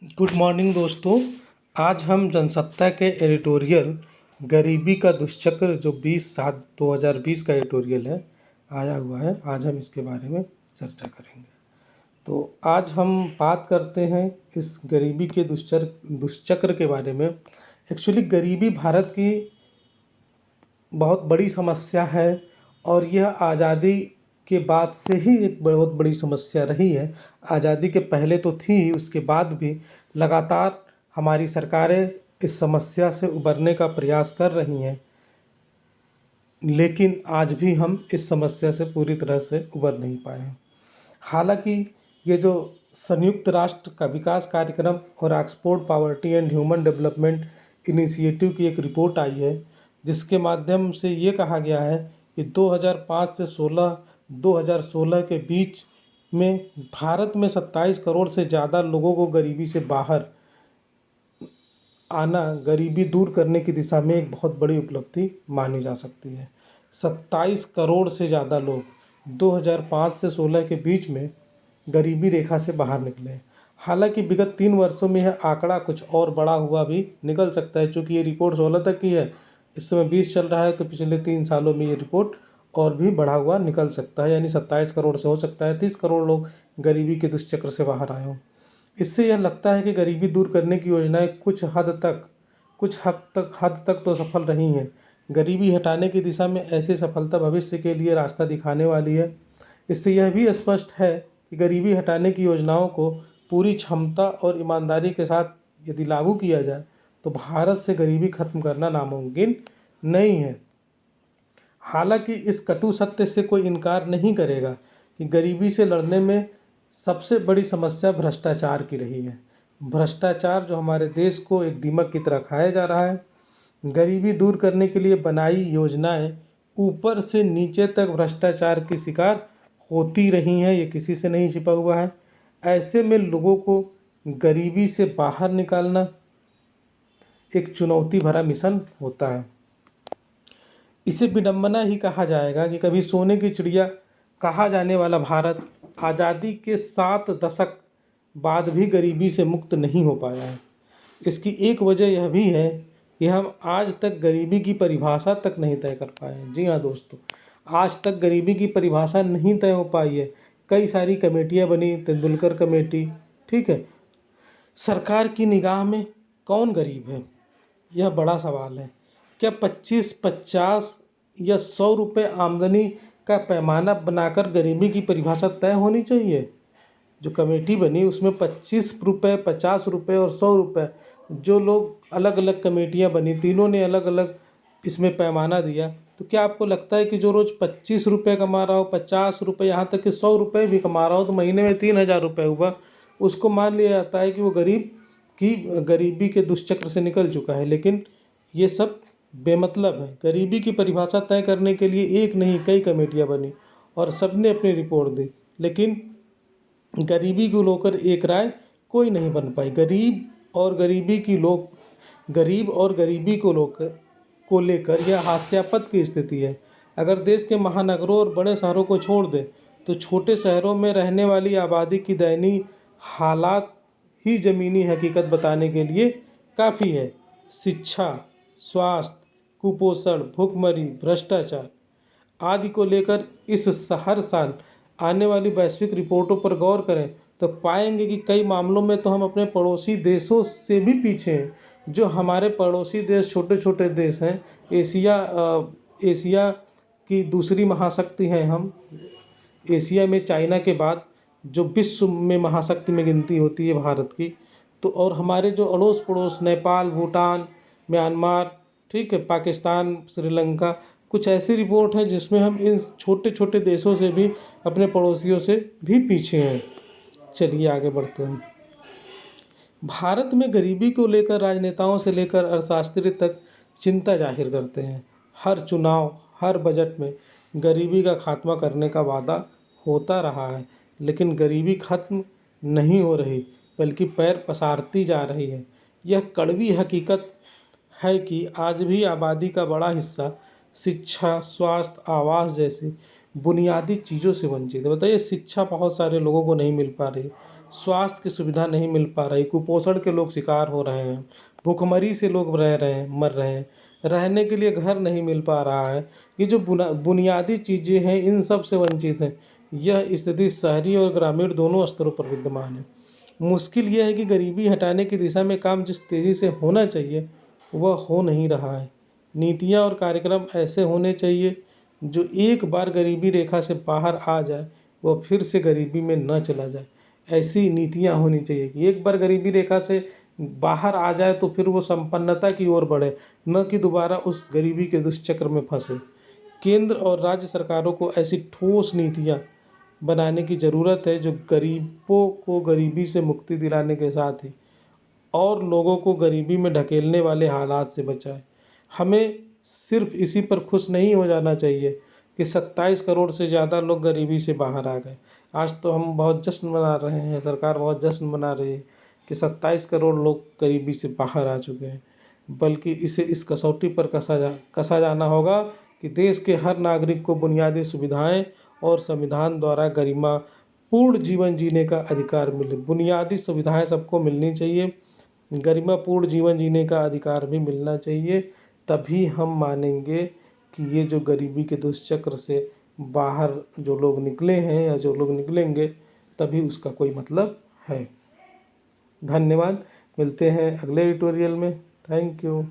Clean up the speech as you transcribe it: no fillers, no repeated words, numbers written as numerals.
Good morning दोस्तों। आज हम जनसत्ता के एडिटोरियल गरीबी का दुष्चक्र जो 20/7/2020 का एडिटोरियल है आया हुआ है। आज हम इसके बारे में चर्चा करेंगे। तो आज हम बात करते हैं इस गरीबी के दुष्चक्र के बारे में। एक्चुअली गरीबी भारत की बहुत बड़ी समस्या है और यह आज़ादी के बाद से ही एक बहुत बड़ी समस्या रही है। आज़ादी के पहले तो थी ही, उसके बाद भी लगातार हमारी सरकारें इस समस्या से उबरने का प्रयास कर रही हैं, लेकिन आज भी हम इस समस्या से पूरी तरह से उबर नहीं पाए हैं। हालांकि ये जो संयुक्त राष्ट्र का विकास कार्यक्रम और Oxford poverty and human development initiative की एक रिपोर्ट आई है, जिसके माध्यम से ये कहा गया है कि 2005 से 2016 के बीच में भारत में 27 करोड़ से ज़्यादा लोगों को गरीबी से बाहर आना गरीबी दूर करने की दिशा में एक बहुत बड़ी उपलब्धि मानी जा सकती है। 27 करोड़ से ज़्यादा लोग 2005 से 16 के बीच में गरीबी रेखा से बाहर निकले। हालांकि विगत 3 वर्षों में यह आंकड़ा कुछ और बड़ा हुआ भी निकल सकता है। चूँकि ये रिपोर्ट 16 तक की है, इस समय 20 चल रहा है, तो पिछले 3 सालों में ये रिपोर्ट और भी बढ़ा हुआ निकल सकता है। यानी 27 करोड़ से हो सकता है 30 करोड़ लोग गरीबी के दुष्चक्र से बाहर आए हों। इससे यह लगता है कि गरीबी दूर करने की योजनाएं कुछ हद तक तो सफल रही हैं। गरीबी हटाने की दिशा में ऐसी सफलता भविष्य के लिए रास्ता दिखाने वाली है। इससे यह भी स्पष्ट है कि गरीबी हटाने की योजनाओं को पूरी क्षमता और ईमानदारी के साथ यदि लागू किया जाए तो भारत से गरीबी खत्म करना नामुमकिन नहीं है। हालांकि इस कटु सत्य से कोई इनकार नहीं करेगा कि गरीबी से लड़ने में सबसे बड़ी समस्या भ्रष्टाचार की रही है। भ्रष्टाचार जो हमारे देश को एक दीमक की तरह खाया जा रहा है। गरीबी दूर करने के लिए बनाई योजनाएं ऊपर से नीचे तक भ्रष्टाचार की शिकार होती रही हैं, ये किसी से नहीं छिपा हुआ है। ऐसे में लोगों को गरीबी से बाहर निकालना एक चुनौती भरा मिशन होता है। इसे विडंबना ही कहा जाएगा कि कभी सोने की चिड़िया कहा जाने वाला भारत आज़ादी के 7 दशक बाद भी गरीबी से मुक्त नहीं हो पाया है। इसकी एक वजह यह भी है कि हम आज तक गरीबी की परिभाषा तक नहीं तय कर पाए हैं। जी हाँ दोस्तों, आज तक गरीबी की परिभाषा नहीं तय हो पाई है। कई सारी कमेटियाँ बनी, तेंदुलकर कमेटी, ठीक है। सरकार की निगाह में कौन गरीब है, यह बड़ा सवाल है। क्या 25, 50 या 100 रुपये आमदनी का पैमाना बनाकर गरीबी की परिभाषा तय होनी चाहिए? जो कमेटी बनी उसमें 25 रुपये, 50 रुपये और 100 रुपये, जो लोग अलग अलग कमेटियां बनी, तीनों ने अलग अलग इसमें पैमाना दिया। तो क्या आपको लगता है कि जो रोज़ 25 रुपये कमा रहा हो, 50 रुपये, यहाँ तक कि 100 रुपये भी कमा रहा हो, तो महीने में 3000 रुपये हुआ, उसको मान लिया जाता है कि वो गरीबी के दुष्चक्र से निकल चुका है। लेकिन ये सब बेमतलब है। गरीबी की परिभाषा तय करने के लिए एक नहीं कई कमेटियां बनी और सबने अपनी रिपोर्ट दी, लेकिन गरीबी को लेकर एक राय कोई नहीं बन पाई। गरीब और गरीबी को लेकर यह हास्यास्पद की स्थिति है। अगर देश के महानगरों और बड़े शहरों को छोड़ दें तो छोटे शहरों में रहने वाली आबादी की दयनीय हालात ही ज़मीनी हकीकत बताने के लिए काफ़ी है। शिक्षा, स्वास्थ्य, कुपोषण, भुखमरी, भ्रष्टाचार आदि को लेकर हर साल आने वाली वैश्विक रिपोर्टों पर गौर करें तो पाएंगे कि कई मामलों में तो हम अपने पड़ोसी देशों से भी पीछे हैं। जो हमारे पड़ोसी देश छोटे छोटे देश हैं, एशिया की दूसरी महाशक्ति हैं हम। एशिया में चाइना के बाद जो विश्व में महाशक्ति में गिनती होती है भारत की। तो और हमारे जो अड़ोस पड़ोस नेपाल, भूटान, म्यांमार, ठीक है, पाकिस्तान, श्रीलंका, कुछ ऐसी रिपोर्ट है जिसमें हम इन छोटे छोटे देशों से भी, अपने पड़ोसियों से भी पीछे हैं। चलिए आगे बढ़ते हैं। भारत में गरीबी को लेकर राजनेताओं से लेकर अर्थशास्त्री तक चिंता जाहिर करते हैं। हर चुनाव, हर बजट में गरीबी का खात्मा करने का वादा होता रहा है, लेकिन गरीबी खत्म नहीं हो रही बल्कि पैर पसारती जा रही है। यह कड़वी हकीकत है कि आज भी आबादी का बड़ा हिस्सा शिक्षा, स्वास्थ्य, आवास जैसी बुनियादी चीज़ों से वंचित है। बताइए, शिक्षा बहुत सारे लोगों को नहीं मिल पा रही, स्वास्थ्य की सुविधा नहीं मिल पा रही, कुपोषण के लोग शिकार हो रहे हैं, भूखमरी से लोग रह रहे हैं, मर रहे हैं, रहने के लिए घर नहीं मिल पा रहा है। ये जो बुनियादी चीज़ें हैं इन सब से वंचित हैं। यह स्थिति शहरी और ग्रामीण दोनों स्तरों पर विद्यमान है। मुश्किल यह है कि गरीबी हटाने की दिशा में काम जिस तेज़ी से होना चाहिए वह हो नहीं रहा है। नीतियाँ और कार्यक्रम ऐसे होने चाहिए जो एक बार गरीबी रेखा से बाहर आ जाए वह फिर से गरीबी में न चला जाए। ऐसी नीतियाँ होनी चाहिए कि एक बार गरीबी रेखा से बाहर आ जाए तो फिर वो संपन्नता की ओर बढ़े, न कि दोबारा उस गरीबी के दुष्चक्र में फंसे। केंद्र और राज्य सरकारों को ऐसी ठोस नीतियाँ बनाने की ज़रूरत है जो गरीबों को गरीबी से मुक्ति दिलाने के साथ ही और लोगों को गरीबी में ढकेलने वाले हालात से बचाए। हमें सिर्फ इसी पर खुश नहीं हो जाना चाहिए कि 27 करोड़ से ज़्यादा लोग गरीबी से बाहर आ गए। आज तो हम बहुत जश्न मना रहे हैं, सरकार बहुत जश्न मना रही है कि 27 करोड़ लोग गरीबी से बाहर आ चुके हैं, बल्कि इसे इस कसौटी पर कसा जाना होगा कि देश के हर नागरिक को बुनियादी सुविधाएं और संविधान द्वारा गरिमा पूर्ण जीवन जीने का अधिकार मिले। बुनियादी सुविधाएं सबको मिलनी चाहिए, गरिमापूर्ण जीवन जीने का अधिकार भी मिलना चाहिए। तभी हम मानेंगे कि ये जो गरीबी के दुष्चक्र से बाहर जो लोग निकले हैं या जो लोग निकलेंगे तभी उसका कोई मतलब है। धन्यवाद। मिलते हैं अगले ट्यूटोरियल में। Thank you.